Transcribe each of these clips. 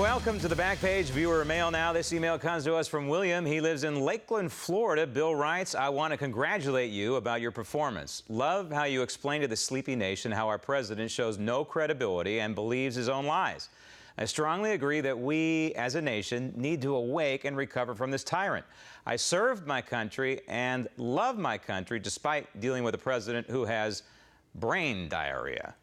welcome to the Backpage Viewer Mail now. This email comes to us from William. He lives in Lakeland, Florida. Bill writes, I want to congratulate you about your performance. Love how you explain to the sleepy nation how our president shows no credibility and believes his own lies. I strongly agree that we, as a nation, need to awake and recover from this tyrant. I served my country and love my country despite dealing with a president who has brain diarrhea.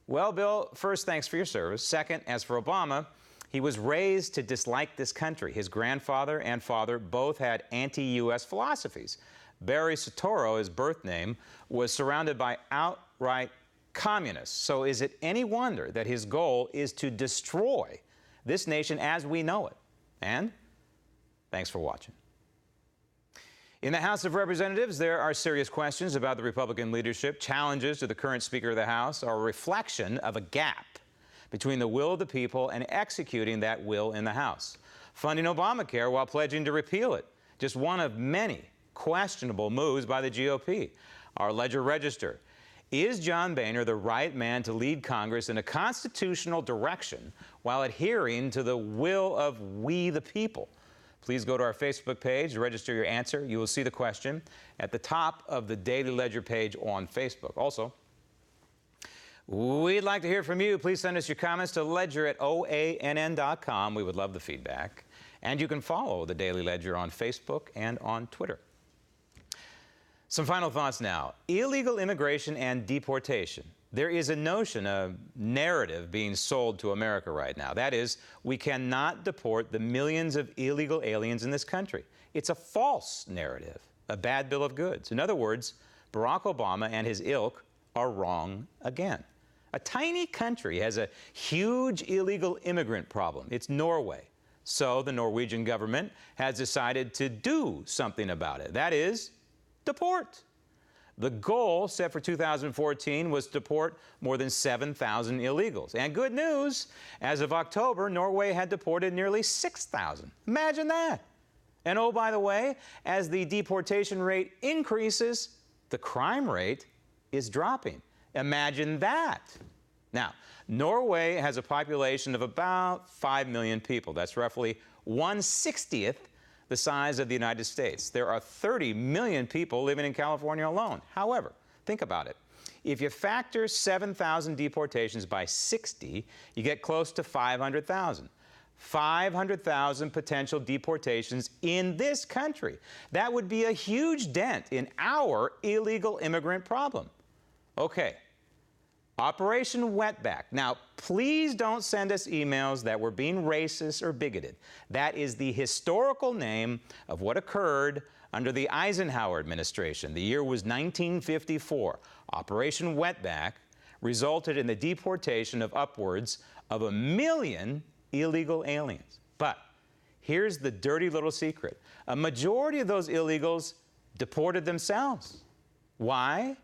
Well, Bill, first, thanks for your service. Second, as for Obama, he was raised to dislike this country. His grandfather and father both had anti-U.S. philosophies. Barry Soetoro, his birth name, was surrounded by outright communists. So is it any wonder that his goal is to destroy this nation as we know it? And thanks for watching. In the House of Representatives, there are serious questions about the Republican leadership. Challenges to the current Speaker of the House are a reflection of a gap between the will of the people and executing that will in the House. Funding Obamacare while pledging to repeal it, just one of many questionable moves by the GOP. Our Ledger Register. Is John Boehner the right man to lead Congress in a constitutional direction while adhering to the will of we the people? Please go to our Facebook page, register your answer. You will see the question at the top of the Daily Ledger page on Facebook. Also, we'd like to hear from you. Please send us your comments to ledger@oann.com. We would love the feedback. And you can follow the Daily Ledger on Facebook and on Twitter. Some final thoughts now. Illegal immigration and deportation. There is a notion, a narrative being sold to America right now. That is, we cannot deport the millions of illegal aliens in this country. It's a false narrative, a bad bill of goods. In other words, Barack Obama and his ilk are wrong again. A tiny country has a huge illegal immigrant problem. It's Norway. So the Norwegian government has decided to do something about it. That is, deport. The goal set for 2014 was to deport more than 7,000 illegals. And good news, as of October, Norway had deported nearly 6,000. Imagine that. And oh, by the way, as the deportation rate increases, the crime rate is dropping. Imagine that. Now, Norway has a population of about 5 million people. That's roughly 1/60th the size of the United States. There are 30 million people living in California alone. However, think about it. If you factor 7,000 deportations by 60, you get close to 500,000. 500,000 potential deportations in this country. That would be a huge dent in our illegal immigrant problem. Okay. Operation Wetback. Now, please don't send us emails that we're being racist or bigoted. That is the historical name of what occurred under the Eisenhower administration. The year was 1954. Operation Wetback resulted in the deportation of upwards of 1 million illegal aliens. But here's the dirty little secret. A majority of those illegals deported themselves. Why?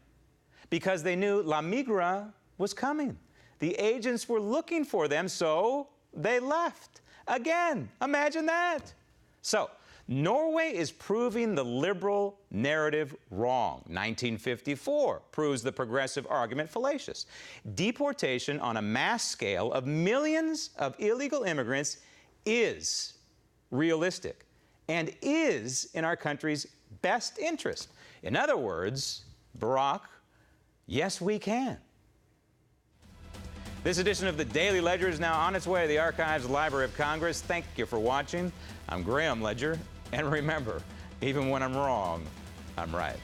Because they knew La Migra was coming. The agents were looking for them, so they left. Again, imagine that. So, Norway is proving the liberal narrative wrong. 1954 proves the progressive argument fallacious. Deportation on a mass scale of millions of illegal immigrants is realistic and is in our country's best interest. In other words, Barack, yes, we can. This edition of the Daily Ledger is now on its way to the Archives Library of Congress. Thank you for watching. I'm Graham Ledger. And remember, even when I'm wrong, I'm right.